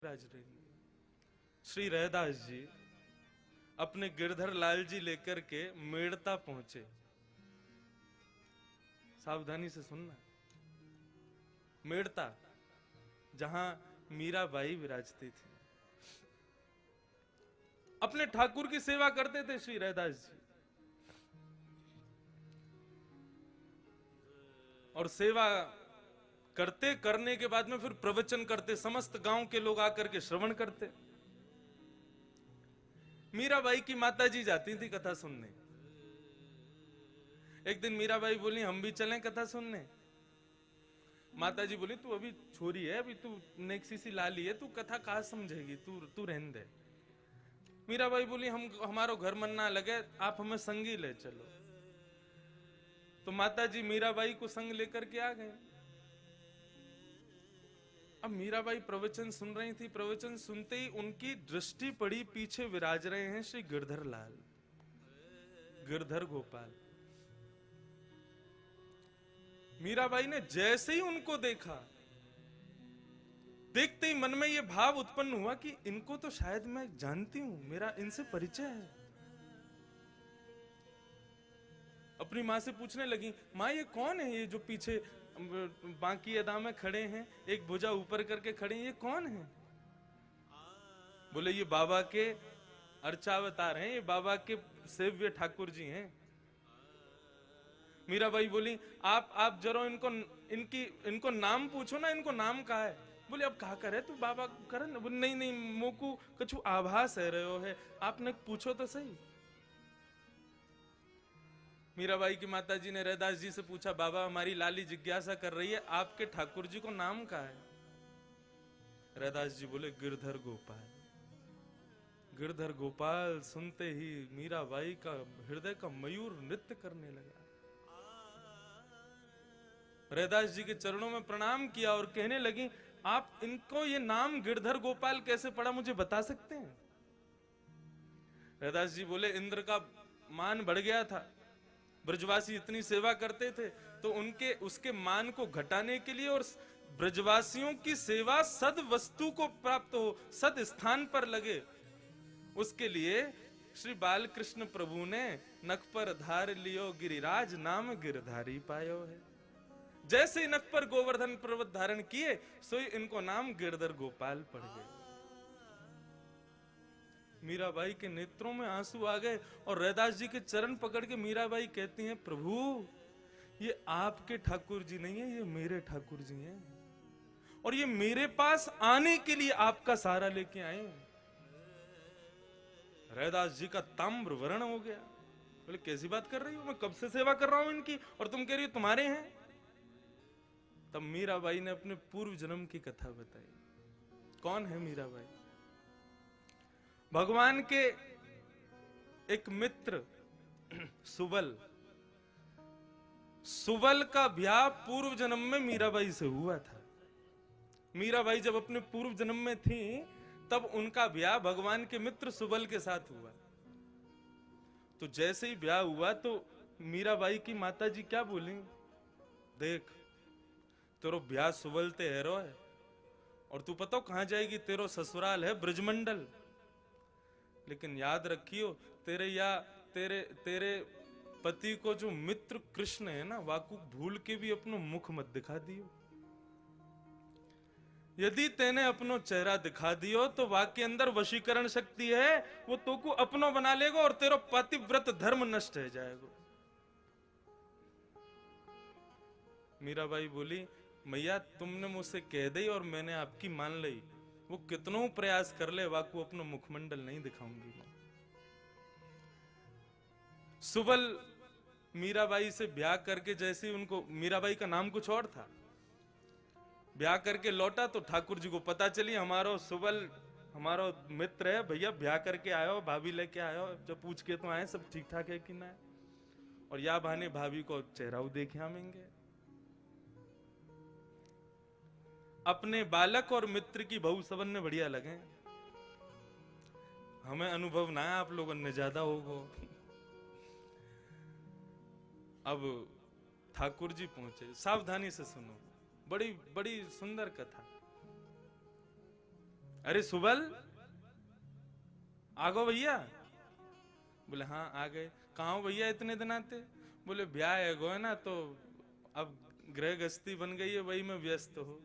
राज रही। श्री रैदास जी अपने गिरधर लाल जी लेकर के मेड़ता पहुंचे। सावधानी से सुनना। मेड़ता जहां मीराबाई विराजती थी। अपने ठाकुर की सेवा करते थे श्री रैदास जी, और सेवा करते करने के बाद में फिर प्रवचन करते, समस्त गांव के लोग आकर के श्रवण करते। मीराबाई की माताजी जाती थी कथा सुनने। एक दिन मीराबाई बोली हम भी चलें कथा सुनने। माताजी बोली तू अभी छोरी है, अभी तू नेक्सी सी लाली है, तू कथा कहाँ समझेगी, तू रहने दे। मीराबाई बोली हमारो घर मन ना लगे, आप हमें संगी ले चलो। तो माताजी मीराबाई को संग लेकर के आ गए। अब मीराबाई प्रवचन सुन रही थी। प्रवचन सुनते ही उनकी दृष्टि पड़ी, पीछे विराज रहे हैं श्री गिरधर लाल, गिरधर गोपाल। मीराबाई ने जैसे ही उनको देखा, देखते ही मन में यह भाव उत्पन्न हुआ कि इनको तो शायद मैं जानती हूं, मेरा इनसे परिचय है। अपनी मां से पूछने लगी, मां ये कौन है, ये जो पीछे बांकी अदा में खड़े हैं, एक भुजा ऊपर करके खड़े हैं, ये कौन है? बोले ये बाबा के अर्चावतार हैं, ये बाबा के सेव्य ठाकुर जी हैं। मीराबाई बोली आप जरा इनको नाम पूछो ना, इनको नाम कहा है? बोले अब कहा करे तू बाबा कर। नहीं नहीं मोकू कछु आभास है रहे हो है, आपने पूछो तो सही। मीराबाई की माताजी ने रैदास जी से पूछा, बाबा हमारी लाली जिज्ञासा कर रही है, आपके ठाकुर जी को नाम क्या है? रैदास जी बोले गिरधर गोपाल। गिरधर गोपाल सुनते ही मीराबाई का हृदय का मयूर नृत्य करने लगा। रैदास जी के चरणों में प्रणाम किया और कहने लगी, आप इनको ये नाम गिरधर गोपाल कैसे पड़ा, मुझे बता सकते हैं? रैदास जी बोले इंद्र का मान बढ़ गया था, ब्रजवासी इतनी सेवा करते थे, तो उसके मान को घटाने के लिए और ब्रजवासियों की सेवा सद वस्तु को प्राप्त हो, सद स्थान पर लगे, उसके लिए श्री बालकृष्ण प्रभु ने नख पर धार लियो गिरिराज, नाम गिरधारी पायो है। जैसे ही नख पर गोवर्धन पर्वत धारण किए, सोई इनको नाम गिरधर गोपाल पड़ गए। मीराबाई के नेत्रों में आंसू आ गए और रैदास जी के चरण पकड़ के मीराबाई कहती हैं, प्रभु ये आपके ठाकुर जी नहीं है, ये मेरे ठाकुर जी हैं, और ये मेरे पास आने के लिए आपका सहारा लेके आए। रैदास जी का ताम्र वर्ण हो गया। बोले कैसी बात कर रही हो, मैं कब से सेवा कर रहा हूं इनकी, और तुम कह रही हो तुम्हारे हैं? तब मीराबाई ने अपने पूर्व जन्म की कथा बताई। कौन है मीराबाई? भगवान के एक मित्र सुबल का ब्याह पूर्व जन्म में मीराबाई से हुआ था। मीराबाई जब अपने पूर्व जन्म में थी, तब उनका ब्याह भगवान के मित्र सुबल के साथ हुआ। तो जैसे ही ब्याह हुआ तो मीराबाई की माताजी क्या बोली, देख तेरो ब्याह सुबल ते हैरो है, और तू पता कहां जाएगी, तेरो ससुराल है ब्रजमंडल, लेकिन याद रखियो तेरे पति को जो मित्र कृष्ण है ना, वाकु भूल के भी अपनो मुख मत दिखा दियो। यदि तेने अपनो चेहरा दिखा दियो तो वाक के अंदर वशीकरण शक्ति है, वो तो को अपनो बना लेगा और तेरा पतिव्रत धर्म नष्ट हो जाएगा। मीराबाई बोली, मैया तुमने मुझसे कह दी और मैंने आपकी मान ली, वो कितनों प्रयास कर ले वाकु अपनो मुखमंडल नहीं दिखाऊंगी मैं। सुबल मीराबाई से ब्याह करके, जैसे उनको, मीराबाई का नाम कुछ और था, ब्याह करके लौटा तो ठाकुर जी को पता चली हमारो सुबल हमारो मित्र है, भैया ब्याह करके आयो, भाभी लेके आयो। जब पूछ के तो आए सब ठीक ठाक है कि ना, और या बहाने भाभी को चेहरा देखे आमेंगे। अपने बालक और मित्र की बहू सबन ने बढ़िया लगे, हमें अनुभव ना है, आप लोगों ने ज्यादा होगो। अब ठाकुर जी पहुंचे, सावधानी से सुनो, बड़ी बड़ी सुंदर कथा। अरे सुबल, आ गो भैया। बोले हाँ आ गए। कहाँ हो भैया इतने दिन आते? बोले ब्याह है गो है ना, तो अब गृह गृहस्थी बन गई है, वही में व्यस्त हो।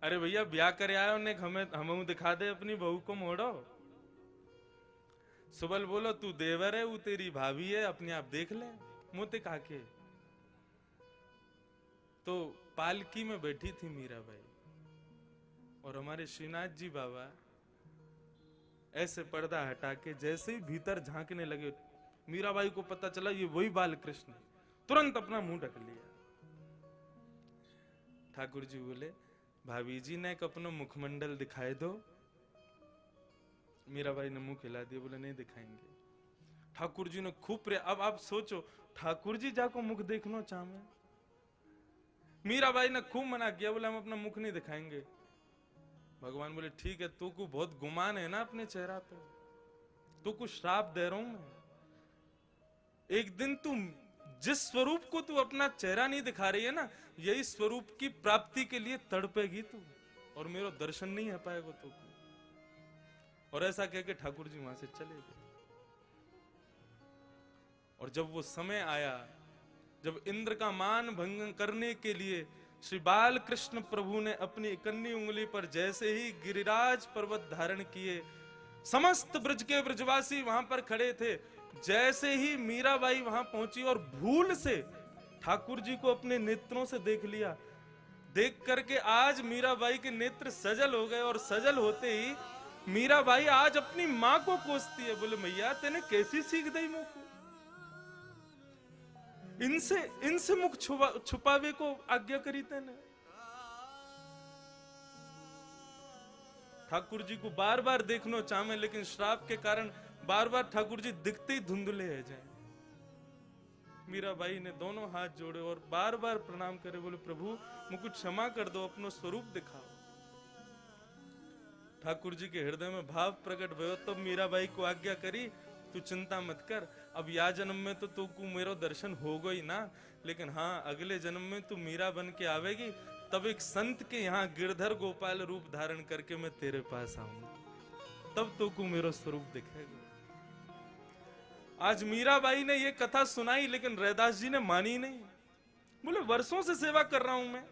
अरे भैया ब्याह करे आयो ने, हमें हम दिखा दे अपनी बहू को मोड़ो। सुबल बोलो तू देवर है, वो तेरी भाभी है, अपने आप देख ले मोते काके। तो पालकी में बैठी थी मीराबाई, और हमारे श्रीनाथ जी बाबा ऐसे पर्दा हटा के जैसे ही भीतर झांकने लगे, मीराबाई को पता चला ये वही बाल कृष्ण, तुरंत अपना मुंह ढक लिया। ठाकुर जी बोले भाभी जी ने एक अपना मुखमंडल दिखाए दो। मीराबाई ने मुंह खिला दिया, बोले नहीं दिखाएंगे। ठाकुर जी ने खूब अब आप सोचो, ठाकुर जी जाको मुख देखना चाहे। मीराबाई ने खूब मना किया, बोले हम अपना मुख नहीं दिखाएंगे। भगवान बोले ठीक है, तू को बहुत गुमान है ना अपने चेहरा पे, तू को श्राप दे रहा हूं मैं। एक दिन तू जिस स्वरूप को तू अपना चेहरा नहीं दिखा रही है ना, यही स्वरूप की प्राप्ति के लिए तड़पेगी तू, और मेरा दर्शन नहीं हो पाएगा तू को। और ऐसा कह के ठाकुर जी वहां से चले गए। और जब वो समय आया, जब इंद्र का मान भंग करने के लिए श्री बाल कृष्ण प्रभु ने अपनी इकन्नी उंगली पर जैसे ही गिरिराज पर्वत धारण किए, समस्त ब्रज के ब्रजवासी वहां पर खड़े थे। जैसे ही मीराबाई वहां पहुंची और भूल से ठाकुर जी को अपने नेत्रों से देख लिया, देख करके आज मीराबाई के नेत्र सजल हो गए। और सजल होते ही मीराबाई आज अपनी मां को कोसती है, बोले मैया तेने कैसी सीख दी मुख, इनसे मुख छुपावे को आज्ञा करी तेने। ठाकुर जी को बार बार देखना चाहे, लेकिन श्राप के कारण बार बार ठाकुर जी दिखते ही धुंधले है जाए। मीराबाई ने दोनों हाथ जोड़े और बार बार प्रणाम करे, बोले प्रभु मुझको क्षमा कर दो, अपनो स्वरूप दिखाओ। ठाकुर जी के हृदय में भाव प्रकट भयो, तब मीराबाई को आज्ञा करी तू चिंता मत कर, अब या जन्म में तो तू को मेरो दर्शन होगा ही ना, लेकिन हाँ अगले जन्म में तू मीरा बन के आवेगी, तब एक संत के यहाँ गिरधर गोपाल रूप धारण करके मैं तेरे पास आऊंगा, तब तो को मेरो स्वरूप दिखेगा। आज मीराबाई ने ये कथा सुनाई, लेकिन रैदास जी ने मानी नहीं। बोले वर्षों से सेवा कर रहा हूं मैं,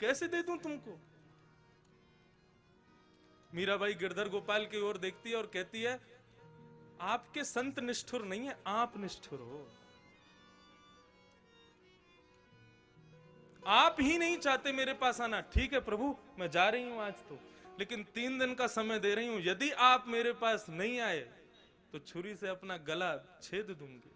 कैसे दे दूं तुमको। मीराबाई गिरधर गोपाल की ओर देखती है और कहती है आपके संत निष्ठुर नहीं है, आप निष्ठुर हो। आप ही नहीं चाहते मेरे पास आना। ठीक है प्रभु मैं जा रही हूं आज तो, लेकिन 3 दिन का समय दे रही हूं, यदि आप मेरे पास नहीं आए तो छुरी से अपना गला छेद दूंगी।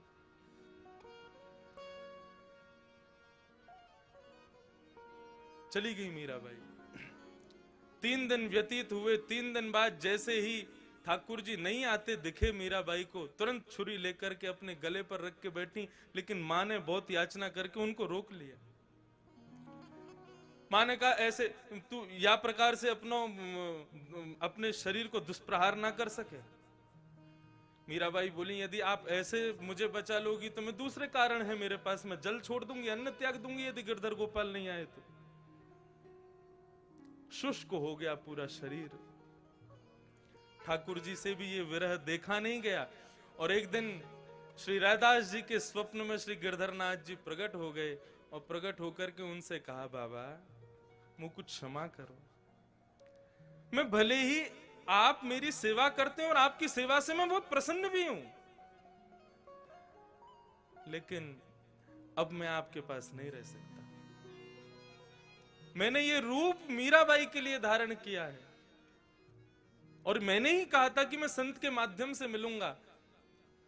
चली गई मीराबाई। 3 दिन व्यतीत हुए। 3 दिन बाद जैसे ही ठाकुर जी नहीं आते दिखे मीराबाई को, तुरंत छुरी लेकर के अपने गले पर रख के बैठी, लेकिन मां ने बहुत याचना करके उनको रोक लिया। मां ने कहा ऐसे तू या प्रकार से अपने शरीर को दुष्प्रहार ना कर सके। मीराबाई बोली यदि आप ऐसे मुझे बचा लोगी तो मैं दूसरे कारण है मेरे पास, मैं जल छोड़ दूंगी, अन्न त्याग दूंगी यदि गिरधर गोपाल नहीं आए तो। शुष्क हो गया पूरा शरीर। ठाकुर जी से भी ये विरह देखा नहीं गया। और एक दिन श्री रैदास जी के स्वप्न में श्री गिरधरनाथ जी प्रकट हो गए, और प्रकट होकर के उनसे कहा बाबा मुझको क्षमा करो, मैं भले ही आप मेरी सेवा करते हैं और आपकी सेवा से मैं बहुत प्रसन्न भी हूं, लेकिन अब मैं आपके पास नहीं रह सकता। मैंने ये रूप मीराबाई के लिए धारण किया है, और मैंने ही कहा था कि मैं संत के माध्यम से मिलूंगा।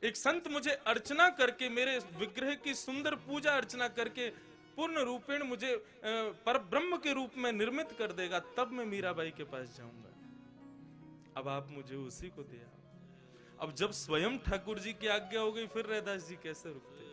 एक संत मुझे अर्चना करके, मेरे विग्रह की सुंदर पूजा अर्चना करके पूर्ण रूपेण मुझे पर ब्रह्म के रूप में निर्मित कर देगा, तब मैं मीराबाई के पास जाऊंगा। अब आप मुझे उसी को दिया। अब जब स्वयं ठाकुर जी की आज्ञा हो गई, फिर रैदास जी कैसे रुकते।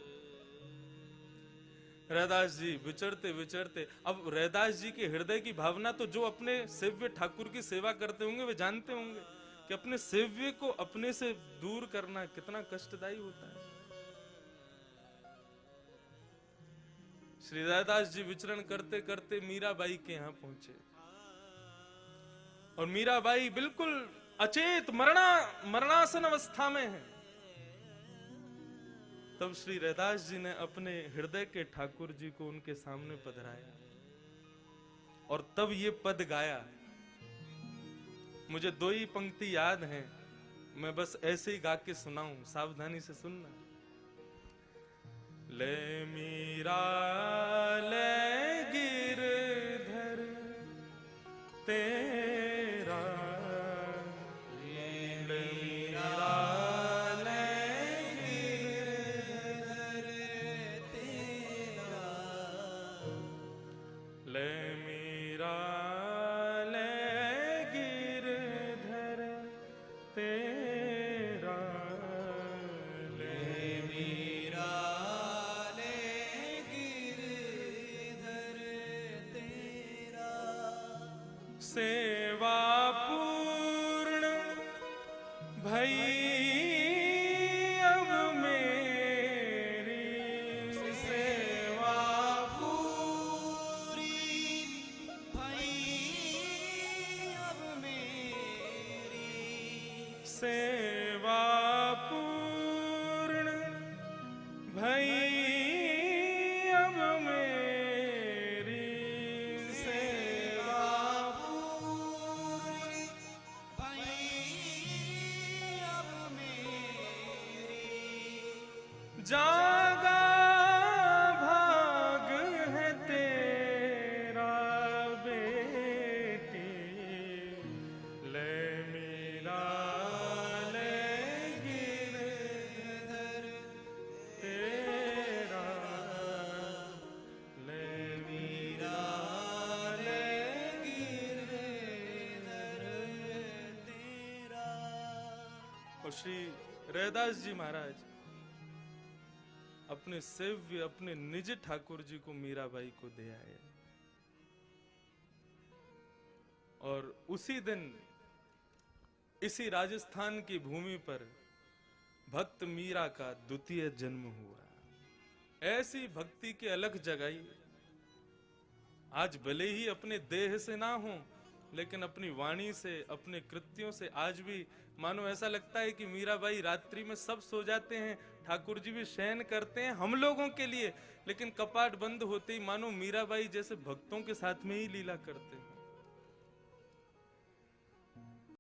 रैदास जी विचरते विचरते, अब रैदास जी के हृदय की भावना तो जो अपने सेव्य ठाकुर की सेवा करते होंगे वे जानते होंगे कि अपने सेव्य को अपने से दूर करना कितना कष्टदायी होता है। श्री रैदास जी विचरण करते करते मीराबाई के यहां पहुंचे। और मीराबाई बिल्कुल अचेत मरणासन अवस्था में है। तब श्री रैदास जी ने अपने हृदय के ठाकुर जी को उनके सामने पधराया और तब ये पद गाया। मुझे 2 ही पंक्ति याद हैं, मैं बस ऐसे ही गा के सुनाऊं, सावधानी से सुनना। ले मीरा ले गिरधर तेरा, ले मीरा ले गिरधर तेरा, ले मीरा ले गिरधर तेरा, ले मीरा ले गिरधर तेरा, सेवा पूर्ण भई अब मेरी, सेवा पूरी भई अब मेरी, सेवा पूर्ण भई अब मेरी, सेवा पूरी भई अब मेरी, जागा भाग है तेरा बेटी, ले मीरा ले गिरधर तेरा, ले मीरा ले गिरधर तेरा। और श्री रैदास जी महाराज अपने सेव्य, अपने निज ठाकुर जी को मीराबाई को दे आए। और उसी दिन इसी राजस्थान की भूमि पर भक्त मीरा का द्वितीय जन्म हुआ। ऐसी भक्ति के अलख जगाई। आज भले ही अपने देह से ना हो, लेकिन अपनी वाणी से, अपने कृत्यों से आज भी मानो ऐसा लगता है कि मीराबाई रात्रि में सब सो जाते हैं, ठाकुर जी भी शयन करते हैं हम लोगों के लिए, लेकिन कपाट बंद होते ही मानो मीराबाई जैसे भक्तों के साथ में ही लीला करते हैं।